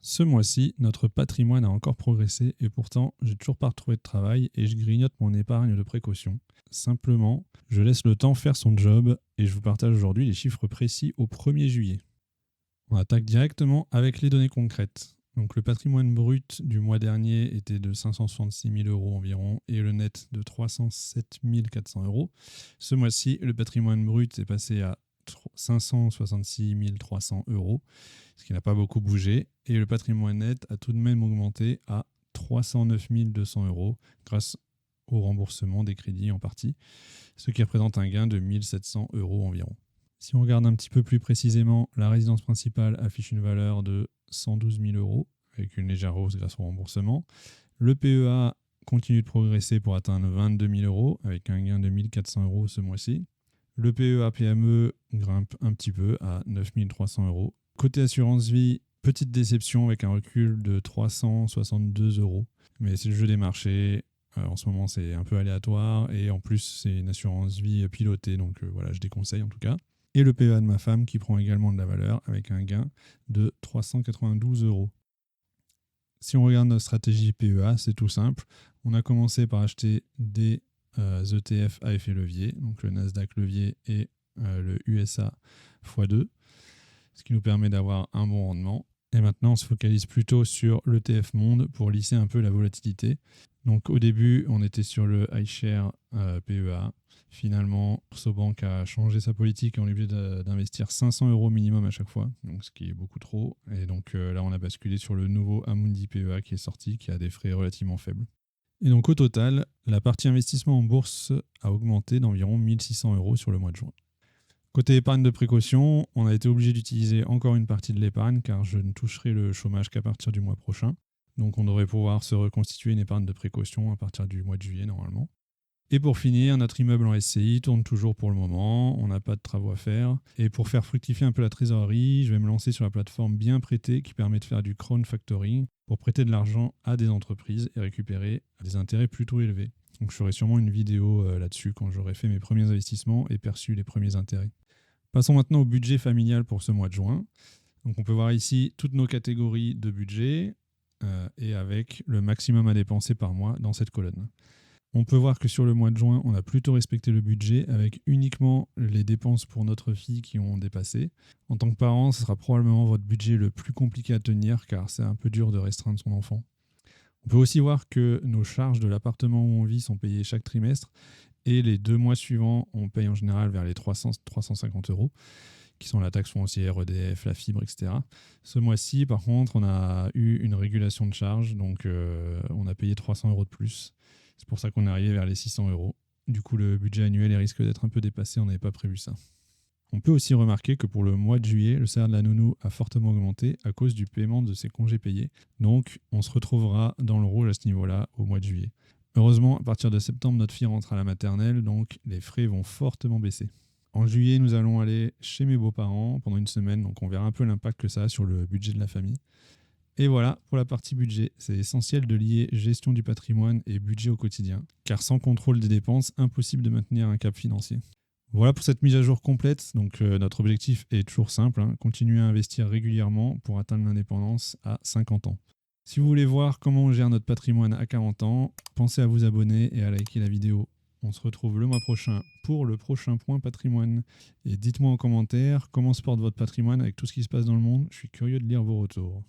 Ce mois-ci, notre patrimoine a encore progressé et pourtant, j'ai toujours pas retrouvé de travail et je grignote mon épargne de précaution. Simplement, je laisse le temps faire son job et je vous partage aujourd'hui les chiffres précis au 1er juillet. On attaque directement avec les données concrètes. Donc le patrimoine brut du mois dernier était de 566 000 euros environ et le net de 307 400 euros. Ce mois-ci, le patrimoine brut est passé à 566 300 euros, ce qui n'a pas beaucoup bougé, et le patrimoine net a tout de même augmenté à 309 200 euros grâce au remboursement des crédits en partie, ce qui représente un gain de 1 700 euros environ. Si on regarde un petit peu plus précisément, la résidence principale affiche une valeur de 112 000 euros, avec une légère hausse grâce au remboursement. Le PEA continue de progresser pour atteindre 22 000 euros, avec un gain de 1 400 euros ce mois-ci. Le PEA PME grimpe un petit peu à 9 300 euros. Côté assurance vie, petite déception avec un recul de 362 euros. Mais c'est le jeu des marchés. En ce moment, c'est un peu aléatoire. Et en plus, c'est une assurance vie pilotée. Donc voilà, je déconseille en tout cas. Et le PEA de ma femme qui prend également de la valeur avec un gain de 392 euros. Si on regarde notre stratégie PEA, c'est tout simple. On a commencé par acheter des ETF à effet levier, donc le Nasdaq levier et le USA x2, ce qui nous permet d'avoir un bon rendement. Et maintenant, on se focalise plutôt sur l'ETF Monde pour lisser un peu la volatilité. Donc au début, on était sur le iShare PEA. Finalement, SoBank a changé sa politique et on est obligé d'investir 500 euros minimum à chaque fois, donc ce qui est beaucoup trop. Et donc là, on a basculé sur le nouveau Amundi PEA qui est sorti, qui a des frais relativement faibles. Et donc au total, la partie investissement en bourse a augmenté d'environ 1 600 euros sur le mois de juin. Côté épargne de précaution, on a été obligé d'utiliser encore une partie de l'épargne car je ne toucherai le chômage qu'à partir du mois prochain. Donc on devrait pouvoir se reconstituer une épargne de précaution à partir du mois de juillet normalement. Et pour finir, notre immeuble en SCI tourne toujours pour le moment, on n'a pas de travaux à faire. Et pour faire fructifier un peu la trésorerie, je vais me lancer sur la plateforme Bien Prêter qui permet de faire du crowdfactoring pour prêter de l'argent à des entreprises et récupérer des intérêts plutôt élevés. Donc je ferai sûrement une vidéo là-dessus quand j'aurai fait mes premiers investissements et perçu les premiers intérêts. Passons maintenant au budget familial pour ce mois de juin. Donc on peut voir ici toutes nos catégories de budget et avec le maximum à dépenser par mois dans cette colonne. On peut voir que sur le mois de juin, on a plutôt respecté le budget avec uniquement les dépenses pour notre fille qui ont dépassé. En tant que parent, ce sera probablement votre budget le plus compliqué à tenir car c'est un peu dur de restreindre son enfant. On peut aussi voir que nos charges de l'appartement où on vit sont payées chaque trimestre et les 2 mois suivants, on paye en général vers les 350 euros qui sont la taxe foncière, EDF, la fibre, etc. Ce mois-ci, par contre, on a eu une régulation de charges, donc on a payé 300 euros de plus. C'est pour ça qu'on est arrivé vers les 600 euros. Du coup, le budget annuel risque d'être un peu dépassé, on n'avait pas prévu ça. On peut aussi remarquer que pour le mois de juillet, le salaire de la nounou a fortement augmenté à cause du paiement de ses congés payés. Donc, on se retrouvera dans le rouge à ce niveau-là au mois de juillet. Heureusement, à partir de septembre, notre fille rentre à la maternelle, donc les frais vont fortement baisser. En juillet, nous allons aller chez mes beaux-parents pendant une semaine, donc on verra un peu l'impact que ça a sur le budget de la famille. Et voilà pour la partie budget. C'est essentiel de lier gestion du patrimoine et budget au quotidien, car sans contrôle des dépenses, impossible de maintenir un cap financier. Voilà pour cette mise à jour complète. Donc notre objectif est toujours simple, continuer à investir régulièrement pour atteindre l'indépendance à 50 ans. Si vous voulez voir comment on gère notre patrimoine à 40 ans, pensez à vous abonner et à liker la vidéo. On se retrouve le mois prochain pour le prochain point patrimoine. Et dites-moi en commentaire comment se porte votre patrimoine avec tout ce qui se passe dans le monde. Je suis curieux de lire vos retours.